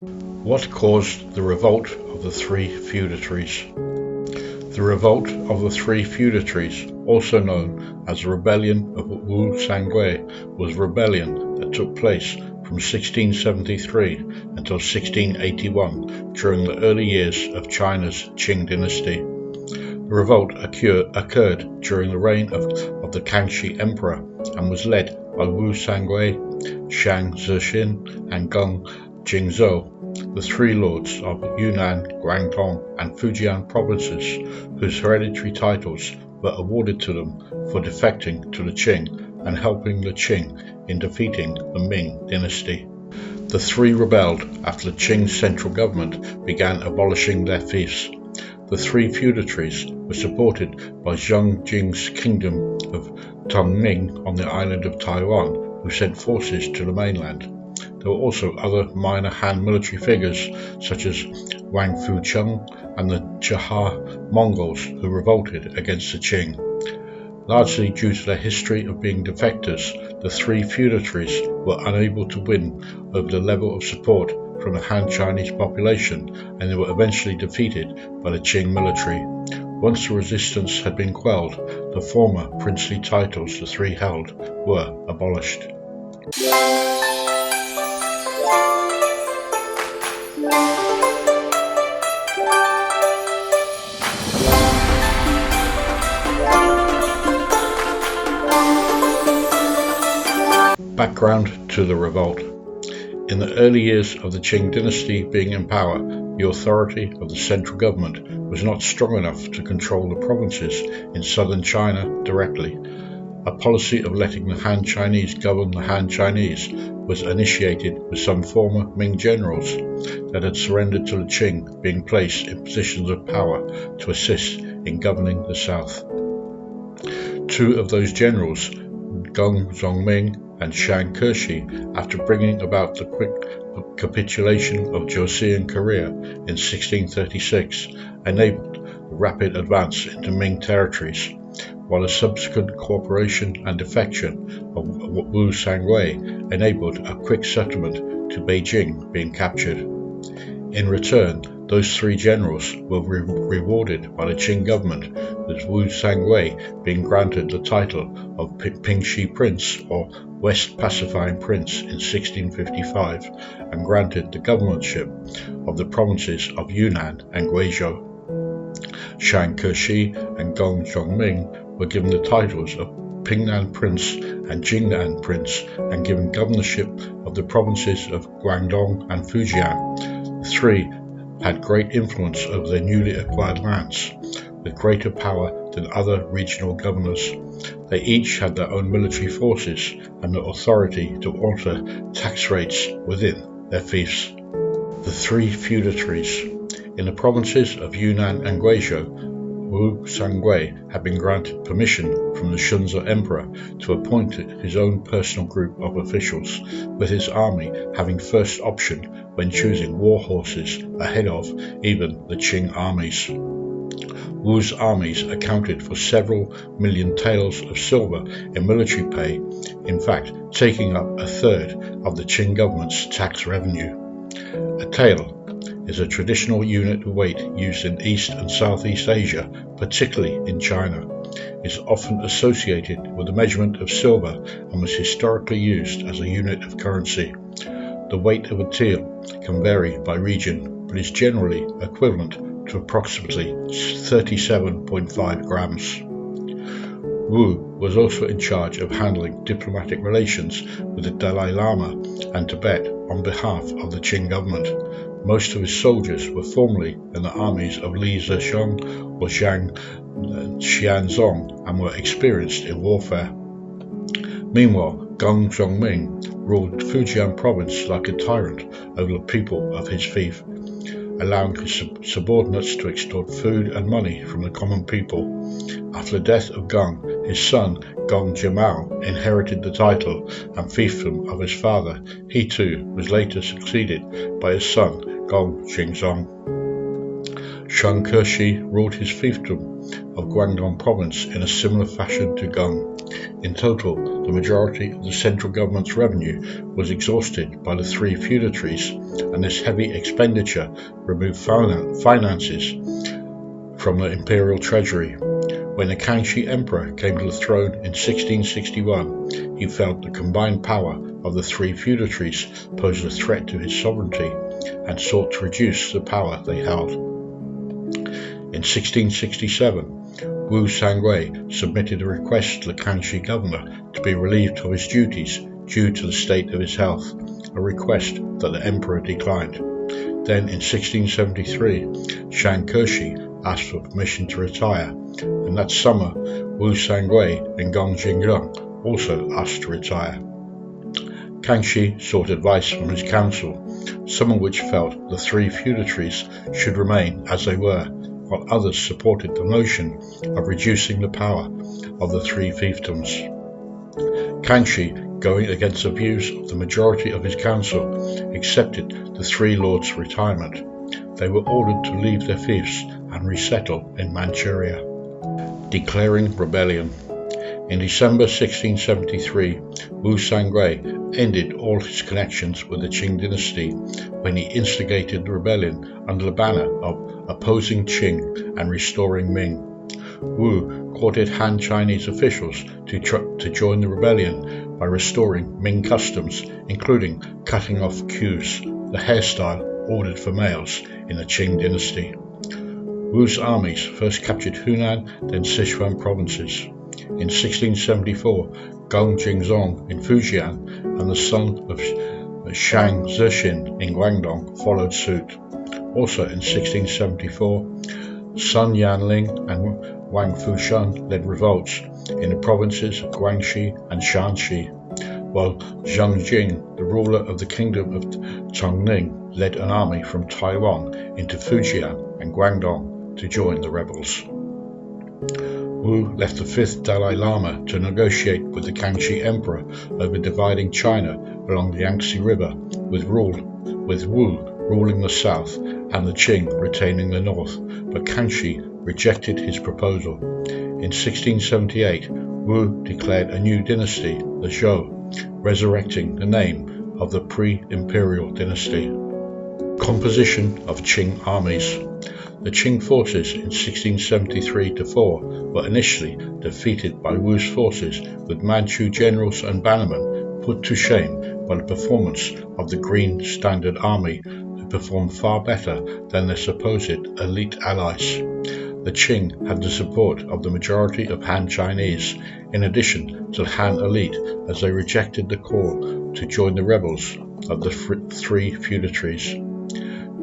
What caused the revolt of the Three Feudatories? The Revolt of the Three Feudatories, also known as the Rebellion of Wu Sangui, was a rebellion that took place from 1673 until 1681 during the early years of China's Qing dynasty. The revolt occurred during the reign of the Kangxi Emperor and was led by Wu Sangui, Shang, Zhixin, and Geng, Jingzhong, the three lords of Yunnan, Guangdong and Fujian provinces, whose hereditary titles were awarded to them for defecting to the Qing and helping the Qing in defeating the Ming dynasty. The three rebelled after the Qing central government began abolishing their fiefs. The Three Feudatories were supported by Jing's kingdom of Tungning on the island of Taiwan, who sent forces to the mainland. There were also other minor Han military figures such as Wang Fuchen and the Chahar Mongols who revolted against the Qing. Largely due to their history of being defectors, the Three Feudatories were unable to win over the level of support from the Han Chinese population, and they were eventually defeated by the Qing military. Once the resistance had been quelled, the former princely titles the three held were abolished. Background to the revolt. In the early years of the Qing dynasty being in power, the authority of the central government was not strong enough to control the provinces in southern China directly. A policy of letting the Han Chinese govern the Han Chinese was initiated with some former Ming generals that had surrendered to the Qing being placed in positions of power to assist in governing the south. Two of those generals, Ming and Shang, after bringing about the quick capitulation of Joseon Korea in 1636, enabled the rapid advance into Ming territories, while the subsequent cooperation and defection of Wu Sangui enabled a quick settlement to Beijing being captured. In return, those three generals were rewarded by the Qing government, with Wu Sangui being granted the title of Pingxi Prince or West Pacifying Prince in 1655 and granted the governorship of the provinces of Yunnan and Guizhou. Shang and Geng were given the titles of Pingnan Prince and Jingnan Prince and given governorship of the provinces of Guangdong and Fujian. The three had great influence over their newly acquired lands, with greater power than other regional governors. They each had their own military forces and the authority to alter tax rates within their fiefs. The Three Feudatories. In the provinces of Yunnan and Guizhou, Wu Sangui had been granted permission from the Kangxi Emperor to appoint his own personal group of officials, with his army having first option when choosing war horses ahead of even the Qing armies. Wu's armies accounted for several million taels of silver in military pay, in fact taking up a third of the Qing government's tax revenue. A tael is a traditional unit of weight used in East and Southeast Asia, particularly in China. It is often associated with the measurement of silver and was historically used as a unit of currency. The weight of a tael can vary by region, but is generally equivalent to approximately 37.5 grams. Wu was also in charge of handling diplomatic relations with the Dalai Lama and Tibet on behalf of the Qing government. Most of his soldiers were formerly in the armies of Li Zheng or Zhang Xianzong and were experienced in warfare. Meanwhile, Ming ruled Fujian province like a tyrant over the people of his fief, allowing his subordinates to extort food and money from the common people. After the death of Geng, his son Geng Jimao inherited the title and fiefdom of his father. He too was later succeeded by his son Geng Jingzhong. Shang ruled his fiefdom of Guangdong province in a similar fashion to Geng. In total, the majority of the central government's revenue was exhausted by the Three Feudatories, and this heavy expenditure removed finances from the imperial treasury. When the Kangxi Emperor came to the throne in 1661, he felt the combined power of the Three Feudatories posed a threat to his sovereignty and sought to reduce the power they held. In 1667, Wu Sangui submitted a request to the Kangxi governor to be relieved of his duties due to the state of his health, a request that the emperor declined. Then in 1673, Shang asked for permission to retire, and that summer Wu Sangui and Jingzhong also asked to retire. Kangxi sought advice from his council, some of which felt the Three Feudatories should remain as they were, while others supported the notion of reducing the power of the three fiefdoms. Kangxi, going against the views of the majority of his council, accepted the three lords' retirement. They were ordered to leave their fiefs and resettle in Manchuria. Declaring rebellion. In December 1673, Wu Sangui ended all his connections with the Qing dynasty when he instigated the rebellion under the banner of opposing Qing and restoring Ming. Wu courted Han Chinese officials to join the rebellion by restoring Ming customs, including cutting off queues, the hairstyle ordered for males in the Qing dynasty. Wu's armies first captured Hunan, then Sichuan provinces. In 1674, Jingzhong in Fujian and the son of Shang Zhixin in Guangdong followed suit. Also in 1674, Sun Yanling and Wang Fuchen led revolts in the provinces of Guangxi and Shanxi, while Zheng Jing, the ruler of the kingdom of Tungning, led an army from Taiwan into Fujian and Guangdong to join the rebels. Wu left the 5th Dalai Lama to negotiate with the Kangxi Emperor over dividing China along the Yangtze River, with Wu ruling the south and the Qing retaining the north, but Kangxi rejected his proposal. In 1678, Wu declared a new dynasty, the Zhou, resurrecting the name of the pre-imperial dynasty. Composition of Qing armies. The Qing forces in 1673-4 were initially defeated by Wu's forces, with Manchu generals and bannermen put to shame by the performance of the Green Standard Army, who performed far better than their supposed elite allies. The Qing had the support of the majority of Han Chinese, in addition to the Han elite, as they rejected the call to join the rebels of the Three Feudatories.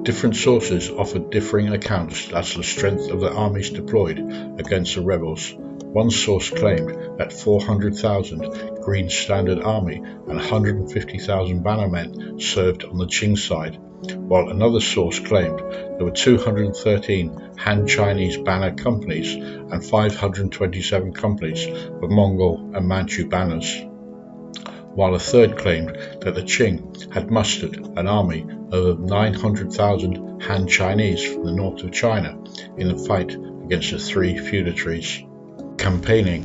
Different sources offered differing accounts as to the strength of the armies deployed against the rebels. One source claimed that 400,000 Green Standard Army and 150,000 bannermen served on the Qing side, while another source claimed there were 213 Han Chinese banner companies and 527 companies of Mongol and Manchu banners, while a third claimed that the Qing had mustered an army of 900,000 Han Chinese from the north of China in the fight against the Three Feudatories. Campaigning.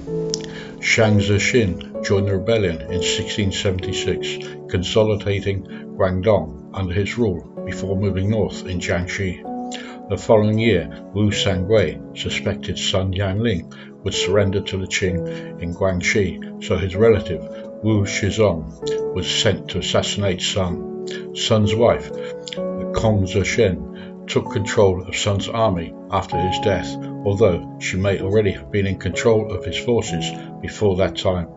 Shang Zhixin joined the rebellion in 1676, consolidating Guangdong under his rule before moving north in Jiangxi. The following year, Wu Sangui suspected Sun Yanling would surrender to the Qing in Guangxi, so his relative Wu Shizong was sent to assassinate Sun. Sun's wife, Kangxi, took control of Sun's army after his death, although she may already have been in control of his forces before that time.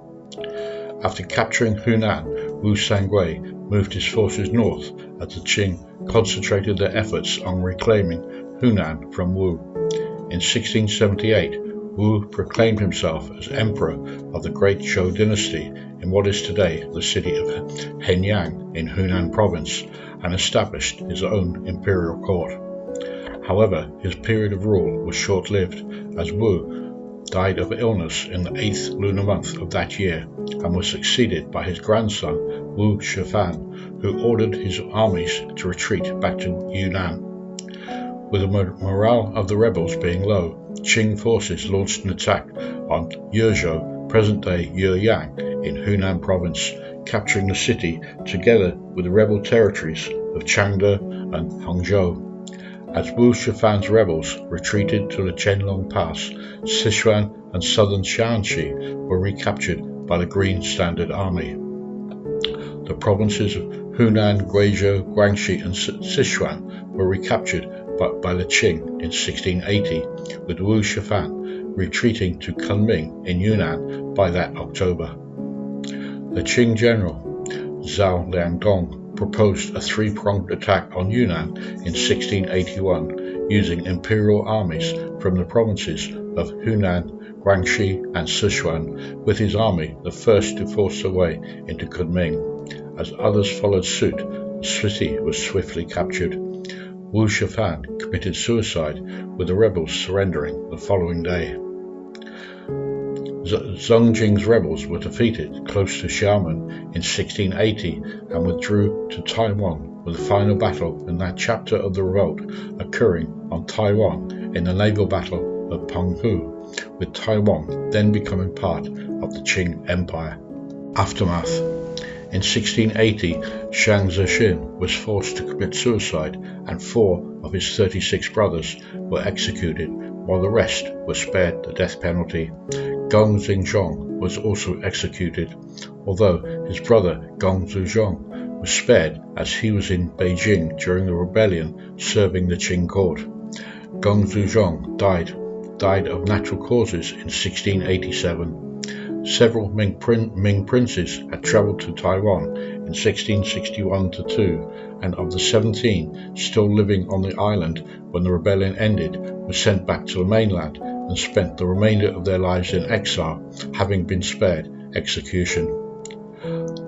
After capturing Hunan, Wu Sangui moved his forces north as the Qing concentrated their efforts on reclaiming Hunan from Wu. In 1678, Wu proclaimed himself as emperor of the Great Zhou dynasty in what is today the city of Henyang in Hunan province, and established his own imperial court. However, his period of rule was short-lived, as Wu died of illness in the 8th lunar month of that year, and was succeeded by his grandson Wu Shifan, who ordered his armies to retreat back to Yunnan. With the morale of the rebels being low, Qing forces launched an attack on Yezhou, present-day Yueyang, in Hunan province, capturing the city together with the rebel territories of Changde and Hangzhou. As Wu Shifan's rebels retreated to the Qianlong Pass, Sichuan and southern Shaanxi were recaptured by the Green Standard Army. The provinces of Hunan, Guizhou, Guangxi and Sichuan were recaptured by the Qing in 1680, with Wu Shifan retreating to Kunming in Yunnan by that October. The Qing general Zhao Liangdong proposed a three-pronged attack on Yunnan in 1681, using imperial armies from the provinces of Hunan, Guangxi and Sichuan, with his army the first to force their way into Kunming. As others followed suit, the city was swiftly captured. Wu Shifan committed suicide, with the rebels surrendering the following day. Jing's rebels were defeated close to Xiamen in 1680 and withdrew to Taiwan, with the final battle in that chapter of the revolt occurring on Taiwan in the naval battle of Penghu, with Taiwan then becoming part of the Qing Empire. Aftermath. In 1680, Shang Zhixin was forced to commit suicide, and 4 of his 36 brothers were executed, while the rest were spared the death penalty. Jingzhong was also executed, although his brother Zheng was spared as he was in Beijing during the rebellion serving the Qing court. Zheng died of natural causes in 1687. Several Ming princes had travelled to Taiwan in 1661–2, and of the 17 still living on the island when the rebellion ended were sent back to the mainland and spent the remainder of their lives in exile, having been spared execution.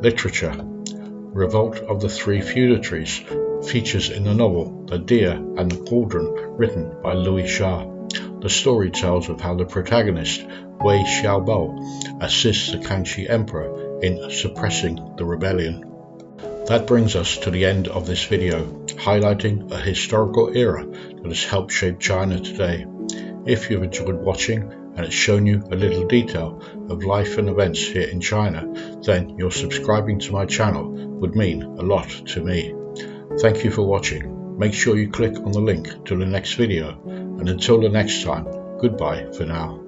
Literature. Revolt of the Three Feudatories features in the novel The Deer and the Cauldron, written by Louis Xia. The story tells of how the protagonist, Wei Xiaobao, assists the Kangxi Emperor in suppressing the rebellion. That brings us to the end of this video, highlighting a historical era that has helped shape China today. If you've enjoyed watching and it's shown you a little detail of life and events here in China, then your subscribing to my channel would mean a lot to me. Thank you for watching. Make sure you click on the link to the next video, and until the next time, goodbye for now.